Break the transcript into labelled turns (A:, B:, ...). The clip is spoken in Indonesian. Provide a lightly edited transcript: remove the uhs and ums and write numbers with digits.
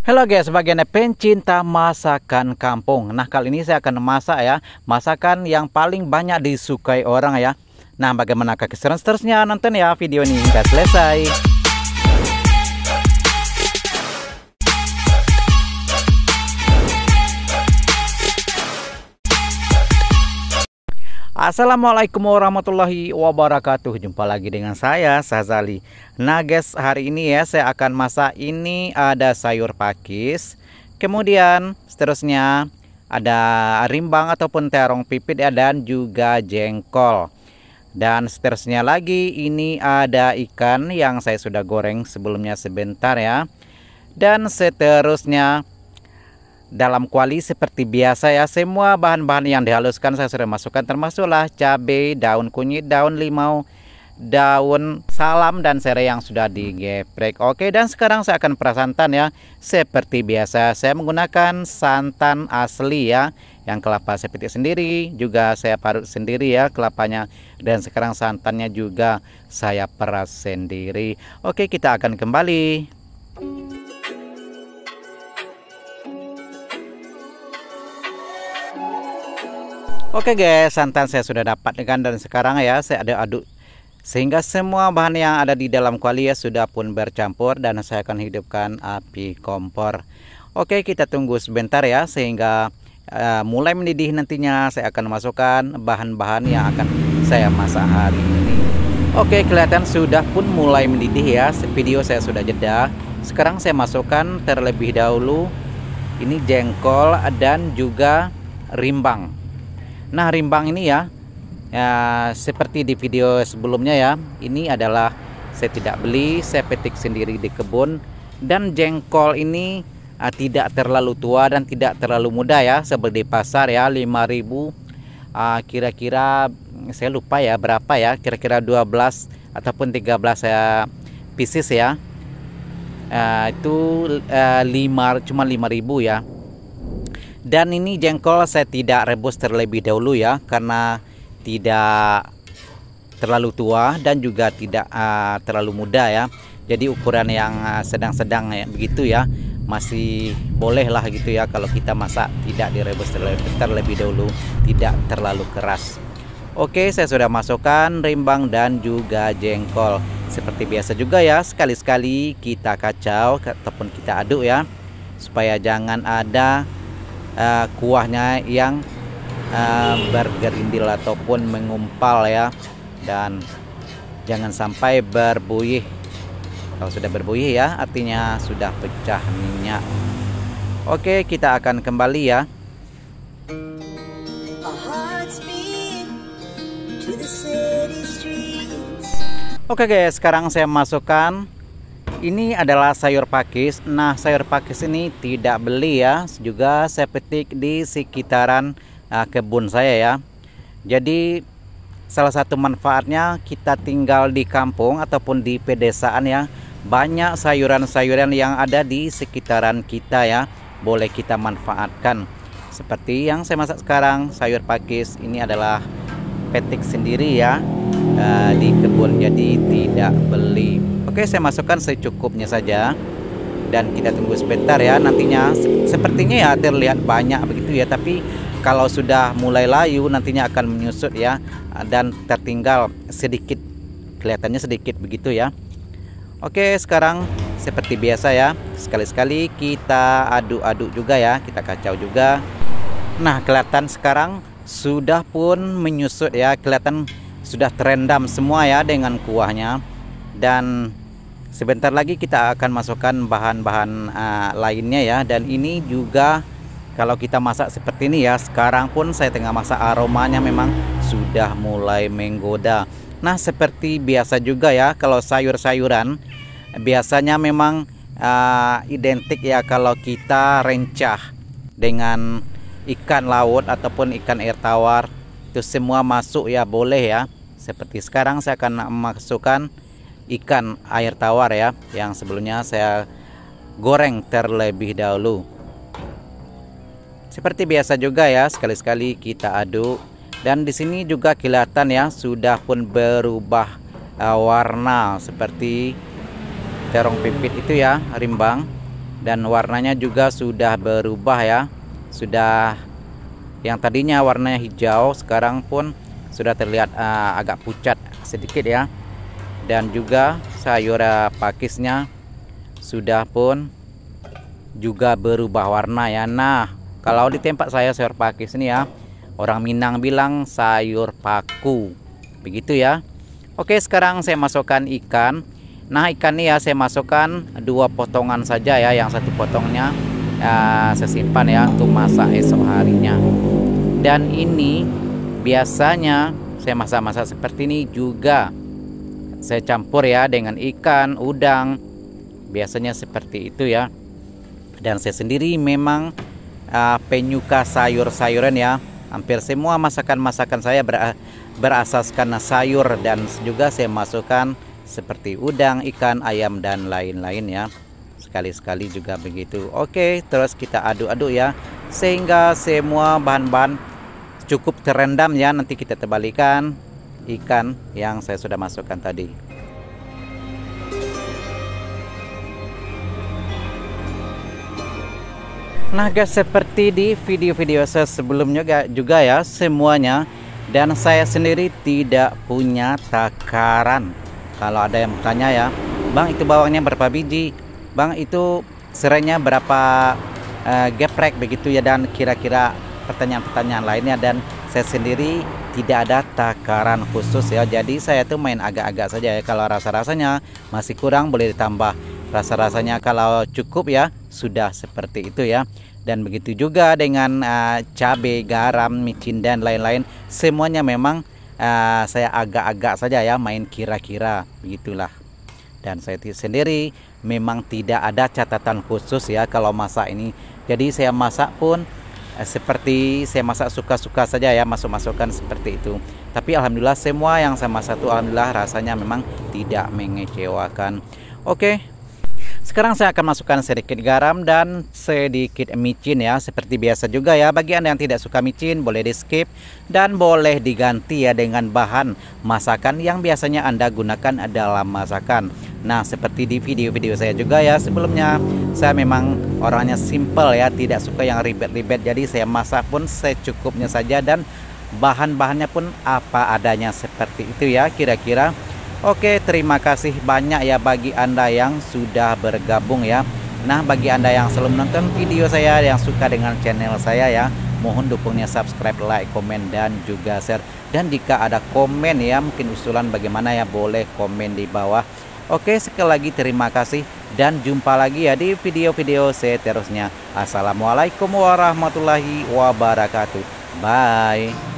A: Halo guys, sebagai pencinta masakan kampung. Nah, kali ini saya akan memasak ya, masakan yang paling banyak disukai orang ya. Nah, bagaimana keseruan seterusnya, nonton ya video ini hingga selesai. Assalamualaikum warahmatullahi wabarakatuh. Jumpa lagi dengan saya, Sazali. Nah guys, hari ini ya saya akan masak. Ini ada sayur pakis, kemudian seterusnya ada rimbang ataupun terong pipit ya, dan juga jengkol. Dan seterusnya lagi ini ada ikan yang saya sudah goreng sebelumnya sebentar ya. Dan seterusnya dalam kuali seperti biasa ya, semua bahan-bahan yang dihaluskan saya sudah masukkan, termasuklah cabai, daun kunyit, daun limau, daun salam, dan serai yang sudah digeprek. Oke, dan sekarang saya akan persantan ya. Seperti biasa saya menggunakan santan asli ya, yang kelapa saya petik sendiri, juga saya parut sendiri ya kelapanya, dan sekarang santannya juga saya peras sendiri. Oke, kita akan kembali. Oke guys, santan saya sudah dapat kan, dan sekarang ya saya aduk sehingga semua bahan yang ada di dalam kuali ya sudah pun bercampur, dan saya akan hidupkan api kompor. Oke, kita tunggu sebentar ya sehingga mulai mendidih. Nantinya saya akan masukkan bahan-bahan yang akan saya masak hari ini. Oke, kelihatan sudah pun mulai mendidih ya. Video saya sudah jeda. Sekarang saya masukkan terlebih dahulu ini jengkol dan juga rimbang. Nah, rimbang ini ya, seperti di video sebelumnya ya, ini adalah saya tidak beli, saya petik sendiri di kebun. Dan jengkol ini tidak terlalu tua dan tidak terlalu muda ya, seperti di pasar ya, 5.000, kira-kira saya lupa ya berapa ya, kira-kira 12 ataupun 13 pieces ya, itu cuma 5.000 ya. Dan ini jengkol saya tidak rebus terlebih dahulu ya, karena tidak terlalu tua dan juga tidak terlalu muda ya. Jadi ukuran yang sedang-sedang ya, begitu ya, masih boleh lah gitu ya kalau kita masak tidak direbus terlebih dahulu, tidak terlalu keras. Oke, saya sudah masukkan rimbang dan juga jengkol. Seperti biasa juga ya, sekali-sekali kita kacau ataupun kita aduk ya, supaya jangan ada kuahnya yang bergerindil ataupun mengumpal ya, dan jangan sampai berbuih. Kalau sudah berbuih ya, artinya sudah pecah minyak. Oke, kita akan kembali ya. Oke guys, sekarang saya masukkan, ini adalah sayur pakis. Nah, sayur pakis ini tidak beli ya, juga saya petik di sekitaran kebun saya ya. Jadi salah satu manfaatnya kita tinggal di kampung ataupun di pedesaan ya, banyak sayuran-sayuran yang ada di sekitaran kita ya, boleh kita manfaatkan. Seperti yang saya masak sekarang, sayur pakis ini adalah petik sendiri ya, di kebun, jadi tidak beli. Oke, saya masukkan secukupnya saja dan kita tunggu sebentar ya. Nantinya sepertinya ya terlihat banyak begitu ya, tapi kalau sudah mulai layu nantinya akan menyusut ya, dan tertinggal sedikit, kelihatannya sedikit begitu ya. Oke, sekarang seperti biasa ya, sekali-sekali kita aduk-aduk juga ya, kita kacau juga. Nah, kelihatan sekarang sudah pun menyusut ya, kelihatan sudah terendam semua ya dengan kuahnya. Dan sebentar lagi kita akan masukkan bahan-bahan lainnya ya. Dan ini juga kalau kita masak seperti ini ya, sekarang pun saya tengah masak, aromanya memang sudah mulai menggoda. Nah, seperti biasa juga ya, kalau sayur-sayuran biasanya memang identik ya kalau kita rencah dengan ikan laut ataupun ikan air tawar, itu semua masuk ya, boleh ya. Seperti sekarang saya akan masukkan ikan air tawar ya, yang sebelumnya saya goreng terlebih dahulu. Seperti biasa juga ya, sekali-sekali kita aduk. Dan di sini juga kelihatan ya, sudah pun berubah warna seperti terong pipit itu ya, rimbang. dan warnanya juga sudah berubah ya. Sudah yang tadinya warnanya hijau sekarang pun sudah terlihat agak pucat sedikit ya. Dan juga sayur pakisnya sudah pun juga berubah warna ya. Nah, kalau di tempat saya sayur pakis ini ya, orang Minang bilang sayur paku. Begitu ya. Oke, sekarang saya masukkan ikan. Nah, ikan ini ya saya masukkan 2 potongan saja ya. Yang satu potongnya saya simpan ya untuk masak esok harinya. Dan ini biasanya saya masak-masak seperti ini juga saya campur ya dengan ikan, udang. Biasanya seperti itu ya. Dan saya sendiri memang penyuka sayur-sayuran ya. Hampir semua masakan-masakan saya berasaskan sayur, dan juga saya masukkan seperti udang, ikan, ayam dan lain-lain ya. Sekali-sekali juga begitu. Oke, terus kita aduk-aduk ya sehingga semua bahan-bahan cukup terendam ya. Nanti kita terbalikan ikan yang saya sudah masukkan tadi. Nah guys, seperti di video-video saya sebelumnya juga ya semuanya, dan saya sendiri tidak punya takaran. Kalau ada yang bertanya ya, Bang itu bawangnya berapa biji, Bang itu serainya berapa geprek begitu ya, dan kira-kira pertanyaan-pertanyaan lainnya. Dan saya sendiri tidak ada takaran khusus ya. Jadi saya tuh main agak-agak saja ya. Kalau rasa-rasanya masih kurang boleh ditambah. Rasa-rasanya kalau cukup ya sudah seperti itu ya. Dan begitu juga dengan cabai, garam, micin dan lain-lain. Semuanya memang saya agak-agak saja ya, main kira-kira begitulah. Dan saya sendiri memang tidak ada catatan khusus ya kalau masak ini. Jadi saya masak pun seperti saya masak suka-suka saja ya, masuk-masukkan seperti itu. Tapi alhamdulillah semua yang saya masak itu alhamdulillah rasanya memang tidak mengecewakan. Oke, sekarang saya akan masukkan sedikit garam dan sedikit micin ya, seperti biasa juga ya. Bagi Anda yang tidak suka micin boleh di skip dan boleh diganti ya dengan bahan masakan yang biasanya Anda gunakan dalam masakan. Nah, seperti di video-video saya juga ya sebelumnya, saya memang orangnya simple ya, tidak suka yang ribet-ribet. Jadi saya masak pun secukupnya saja dan bahan-bahannya pun apa adanya seperti itu ya kira-kira. Oke, terima kasih banyak ya bagi Anda yang sudah bergabung ya. Nah, bagi Anda yang selalu menonton video saya, yang suka dengan channel saya ya, mohon dukungnya subscribe, like, komen dan juga share. Dan jika ada komen ya, mungkin usulan bagaimana ya, boleh komen di bawah. Oke, sekali lagi terima kasih dan jumpa lagi ya di video-video seterusnya. Assalamualaikum warahmatullahi wabarakatuh. Bye.